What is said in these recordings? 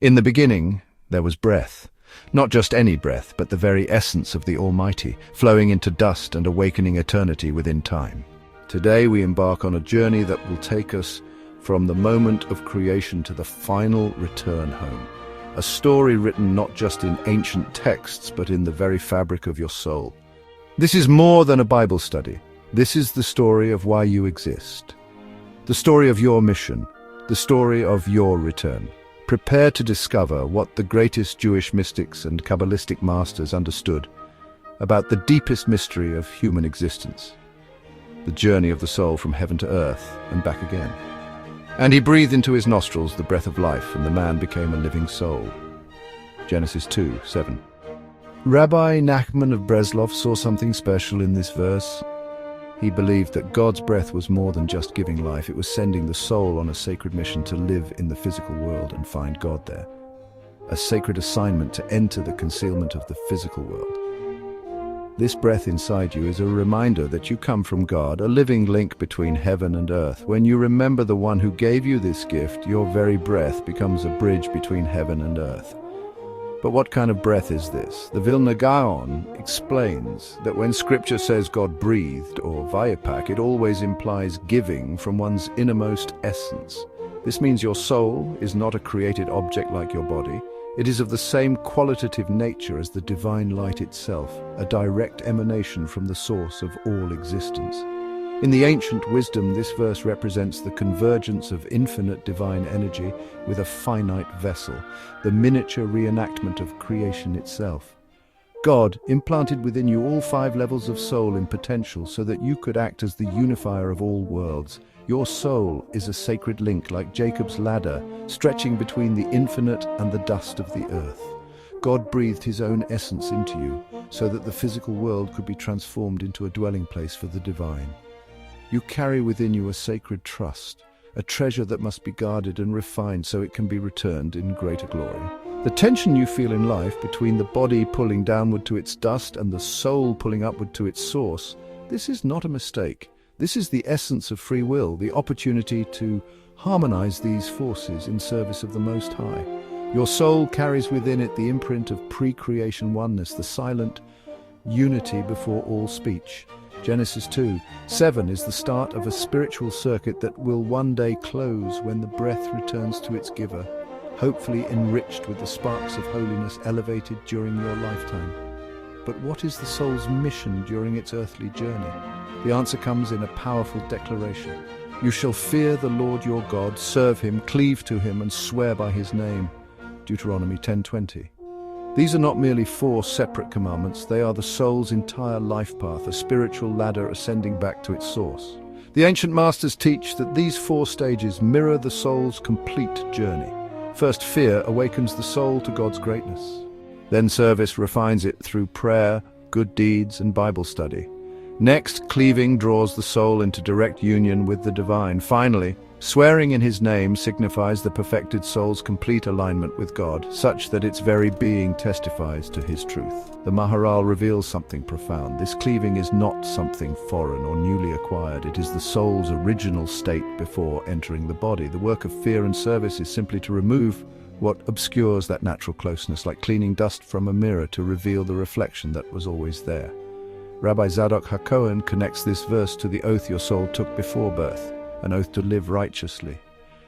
In the beginning, there was breath. Not just any breath, but the very essence of the Almighty, flowing into dust and awakening eternity within time. Today we embark on a journey that will take us from the moment of creation to the final return home. A story written not just in ancient texts, but in the very fabric of your soul. This is more than a Bible study. This is the story of why you exist. The story of your mission. The story of your return. Prepare to discover what the greatest Jewish mystics and Kabbalistic masters understood about the deepest mystery of human existence, the journey of the soul from heaven to earth and back again. And he breathed into his nostrils the breath of life, and the man became a living soul. Genesis 2:7. Rabbi Nachman of Breslov saw something special in this verse. He believed that God's breath was more than just giving life. It was sending the soul on a sacred mission to live in the physical world and find God there. A sacred assignment to enter the concealment of the physical world. This breath inside you is a reminder that you come from God, a living link between heaven and earth. When you remember the one who gave you this gift, your very breath becomes a bridge between heaven and earth. But what kind of breath is this? The Vilna Gaon explains that when scripture says God breathed, or Vayapak, it always implies giving from one's innermost essence. This means your soul is not a created object like your body. It is of the same qualitative nature as the divine light itself, a direct emanation from the source of all existence. In the ancient wisdom, this verse represents the convergence of infinite divine energy with a finite vessel, the miniature reenactment of creation itself. God implanted within you all 5 levels of soul in potential so that you could act as the unifier of all worlds. Your soul is a sacred link like Jacob's ladder, stretching between the infinite and the dust of the earth. God breathed his own essence into you so that the physical world could be transformed into a dwelling place for the divine. You carry within you a sacred trust, a treasure that must be guarded and refined so it can be returned in greater glory. The tension you feel in life between the body pulling downward to its dust and the soul pulling upward to its source, this is not a mistake. This is the essence of free will, the opportunity to harmonize these forces in service of the Most High. Your soul carries within it the imprint of pre-creation oneness, the silent unity before all speech. Genesis 2:7 is the start of a spiritual circuit that will one day close when the breath returns to its giver, hopefully enriched with the sparks of holiness elevated during your lifetime. But what is the soul's mission during its earthly journey? The answer comes in a powerful declaration. You shall fear the Lord your God, serve him, cleave to him, and swear by his name. Deuteronomy 10:20. These are not merely 4 separate commandments, they are the soul's entire life path, a spiritual ladder ascending back to its source. The ancient masters teach that these 4 stages mirror the soul's complete journey. First, fear awakens the soul to God's greatness. Then service refines it through prayer, good deeds, and Bible study. Next, cleaving draws the soul into direct union with the divine. Finally, swearing in his name signifies the perfected soul's complete alignment with God, such that its very being testifies to his truth. The Maharal reveals something profound. This cleaving is not something foreign or newly acquired. It is the soul's original state before entering the body. The work of fear and service is simply to remove what obscures that natural closeness, like cleaning dust from a mirror to reveal the reflection that was always there. Rabbi Zadok HaKohen connects this verse to the oath your soul took before birth, an oath to live righteously.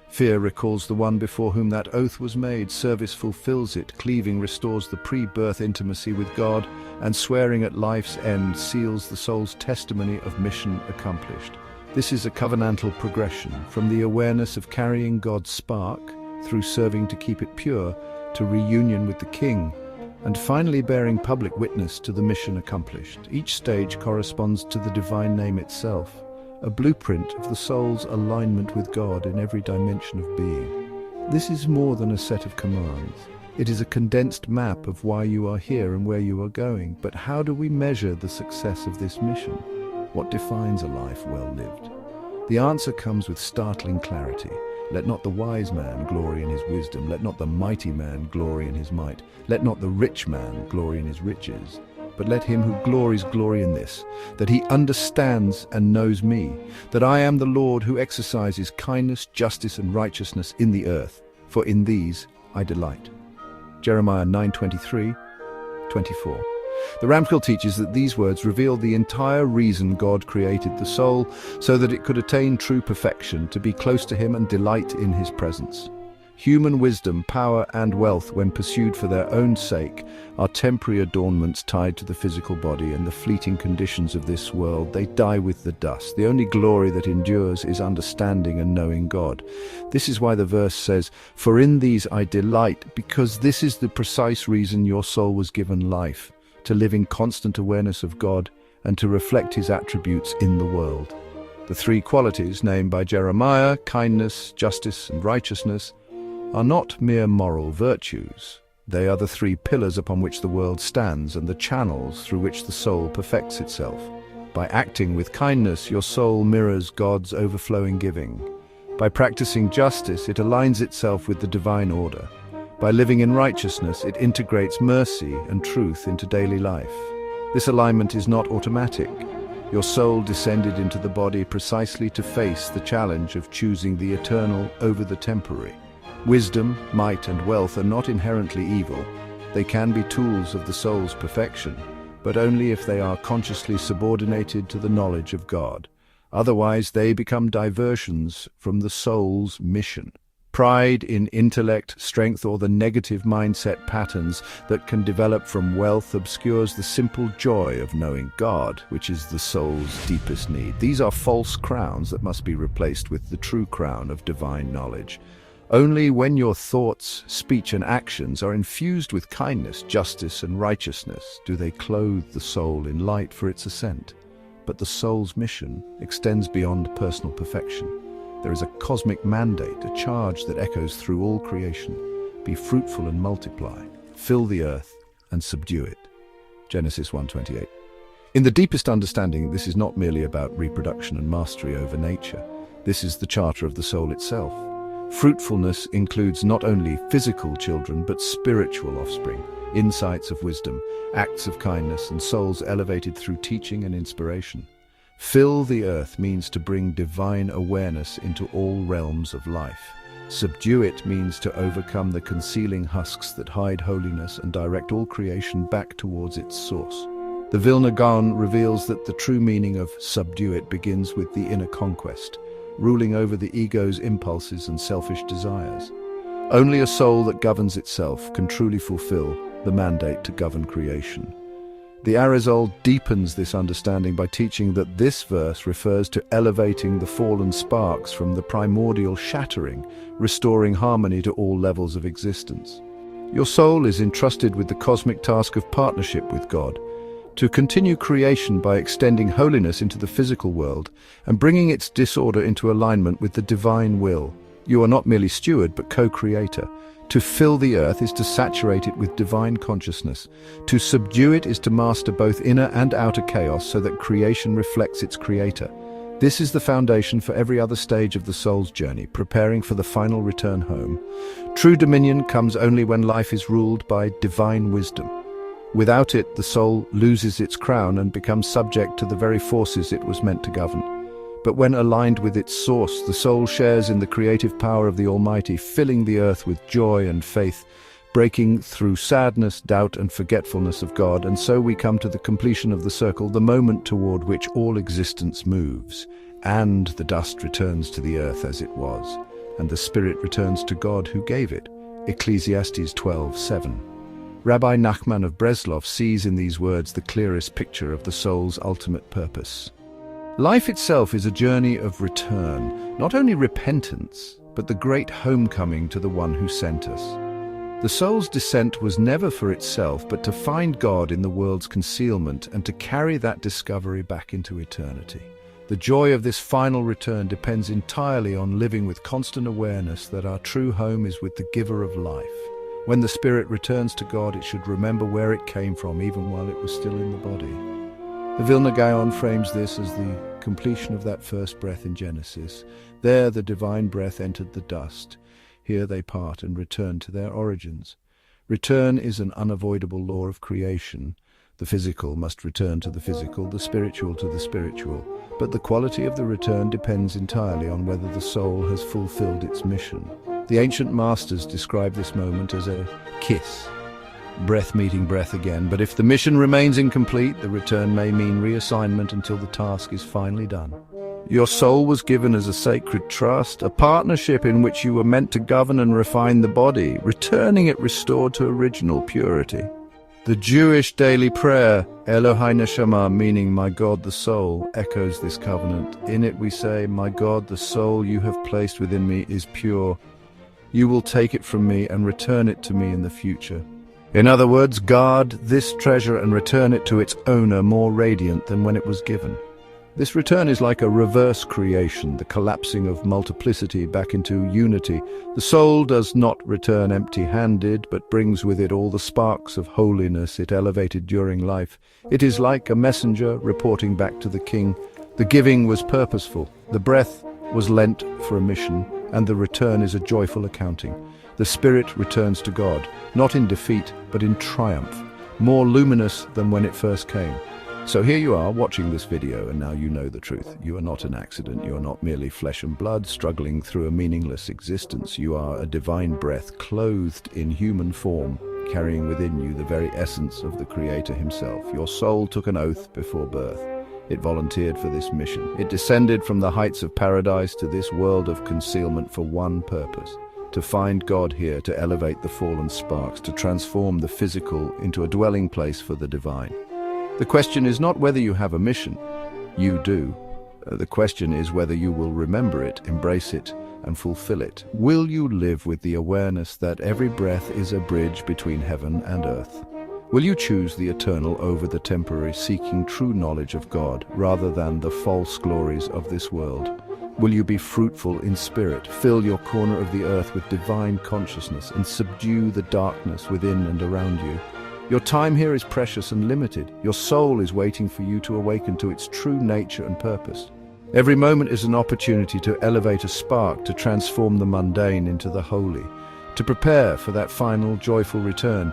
Fear recalls the one before whom that oath was made. Service fulfills it. Cleaving restores the pre-birth intimacy with God, and swearing at life's end seals the soul's testimony of mission accomplished. This is a covenantal progression, from the awareness of carrying God's spark, through serving to keep it pure, to reunion with the King, and finally bearing public witness to the mission accomplished. Each stage corresponds to the divine name itself, a blueprint of the soul's alignment with God in every dimension of being. This is more than a set of commands. It is a condensed map of why you are here and where you are going. But how do we measure the success of this mission? What defines a life well lived? The answer comes with startling clarity. Let not the wise man glory in his wisdom. Let not the mighty man glory in his might. Let not the rich man glory in his riches. But let him who glories glory in this, that he understands and knows me, that I am the Lord who exercises kindness, justice, and righteousness in the earth. For in these I delight. Jeremiah 9:23-24. The Ramscroll teaches that these words reveal the entire reason God created the soul, so that it could attain true perfection, to be close to Him and delight in His presence. Human wisdom, power, and wealth, when pursued for their own sake, are temporary adornments tied to the physical body and the fleeting conditions of this world. They die with the dust. The only glory that endures is understanding and knowing God. This is why the verse says, "For in these I delight," because this is the precise reason your soul was given life, to live in constant awareness of God and to reflect His attributes in the world. The three qualities named by Jeremiah, kindness, justice, and righteousness, are not mere moral virtues. They are the three pillars upon which the world stands and the channels through which the soul perfects itself. By acting with kindness, your soul mirrors God's overflowing giving. By practicing justice, it aligns itself with the divine order. By living in righteousness, it integrates mercy and truth into daily life. This alignment is not automatic. Your soul descended into the body precisely to face the challenge of choosing the eternal over the temporary. Wisdom, might, and wealth are not inherently evil. They can be tools of the soul's perfection, but only if they are consciously subordinated to the knowledge of God. Otherwise, they become diversions from the soul's mission. Pride in intellect, strength, or the negative mindset patterns that can develop from wealth obscures the simple joy of knowing God, which is the soul's deepest need. These are false crowns that must be replaced with the true crown of divine knowledge. Only when your thoughts, speech, and actions are infused with kindness, justice, and righteousness do they clothe the soul in light for its ascent. But the soul's mission extends beyond personal perfection. There is a cosmic mandate, a charge that echoes through all creation. Be fruitful and multiply, fill the earth and subdue it. Genesis 1:28. In the deepest understanding, this is not merely about reproduction and mastery over nature. This is the charter of the soul itself. Fruitfulness includes not only physical children, but spiritual offspring, insights of wisdom, acts of kindness, and souls elevated through teaching and inspiration. Fill the earth means to bring divine awareness into all realms of life. Subdue it means to overcome the concealing husks that hide holiness and direct all creation back towards its source. The Vilna Gaon reveals that the true meaning of subdue it begins with the inner conquest, ruling over the ego's impulses and selfish desires. Only a soul that governs itself can truly fulfill the mandate to govern creation. The Arizal deepens this understanding by teaching that this verse refers to elevating the fallen sparks from the primordial shattering, restoring harmony to all levels of existence. Your soul is entrusted with the cosmic task of partnership with God, to continue creation by extending holiness into the physical world and bringing its disorder into alignment with the divine will. You are not merely steward, but co-creator. To fill the earth is to saturate it with divine consciousness. To subdue it is to master both inner and outer chaos so that creation reflects its creator. This is the foundation for every other stage of the soul's journey, preparing for the final return home. True dominion comes only when life is ruled by divine wisdom. Without it, the soul loses its crown and becomes subject to the very forces it was meant to govern. But when aligned with its source, the soul shares in the creative power of the Almighty, filling the earth with joy and faith, breaking through sadness, doubt, and forgetfulness of God. And so we come to the completion of the circle, the moment toward which all existence moves, and the dust returns to the earth as it was, and the spirit returns to God who gave it. Ecclesiastes 12:7. Rabbi Nachman of Breslov sees in these words the clearest picture of the soul's ultimate purpose. Life itself is a journey of return, not only repentance, but the great homecoming to the one who sent us. The soul's descent was never for itself, but to find God in the world's concealment and to carry that discovery back into eternity. The joy of this final return depends entirely on living with constant awareness that our true home is with the giver of life. When the spirit returns to God, it should remember where it came from, even while it was still in the body. The Vilna Gaon frames this as the completion of that first breath in Genesis. There the divine breath entered the dust. Here they part and return to their origins. Return is an unavoidable law of creation. The physical must return to the physical, the spiritual to the spiritual. But the quality of the return depends entirely on whether the soul has fulfilled its mission. The ancient masters describe this moment as a kiss, breath meeting breath again. But if the mission remains incomplete, the return may mean reassignment until the task is finally done. Your soul was given as a sacred trust, a partnership in which you were meant to govern and refine the body, returning it restored to original purity. The Jewish daily prayer, Elohai Neshama, meaning my God the soul, echoes this covenant. In it we say, my God the soul you have placed within me is pure. You will take it from me and return it to me in the future. In other words, guard this treasure and return it to its owner more radiant than when it was given. This return is like a reverse creation, the collapsing of multiplicity back into unity. The soul does not return empty-handed, but brings with it all the sparks of holiness it elevated during life. It is like a messenger reporting back to the king. The giving was purposeful, the breath was lent for a mission, and the return is a joyful accounting. The spirit returns to God, not in defeat, but in triumph, more luminous than when it first came. So here you are watching this video, and now you know the truth. You are not an accident. You are not merely flesh and blood struggling through a meaningless existence. You are a divine breath clothed in human form, carrying within you the very essence of the Creator himself. Your soul took an oath before birth. It volunteered for this mission. It descended from the heights of paradise to this world of concealment for one purpose: to find God here, to elevate the fallen sparks, to transform the physical into a dwelling place for the divine. The question is not whether you have a mission. You do. The question is whether you will remember it, embrace it, and fulfill it. Will you live with the awareness that every breath is a bridge between heaven and earth? Will you choose the eternal over the temporary, seeking true knowledge of God rather than the false glories of this world? Will you be fruitful in spirit, fill your corner of the earth with divine consciousness, and subdue the darkness within and around you? Your time here is precious and limited. Your soul is waiting for you to awaken to its true nature and purpose. Every moment is an opportunity to elevate a spark, to transform the mundane into the holy, to prepare for that final joyful return.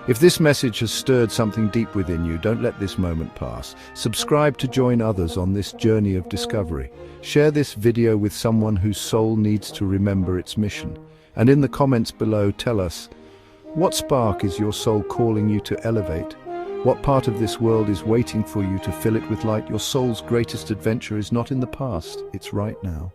If this message has stirred something deep within you, don't let this moment pass. Subscribe to join others on this journey of discovery. Share this video with someone whose soul needs to remember its mission. And in the comments below, tell us, what spark is your soul calling you to elevate? What part of this world is waiting for you to fill it with light? Your soul's greatest adventure is not in the past, it's right now.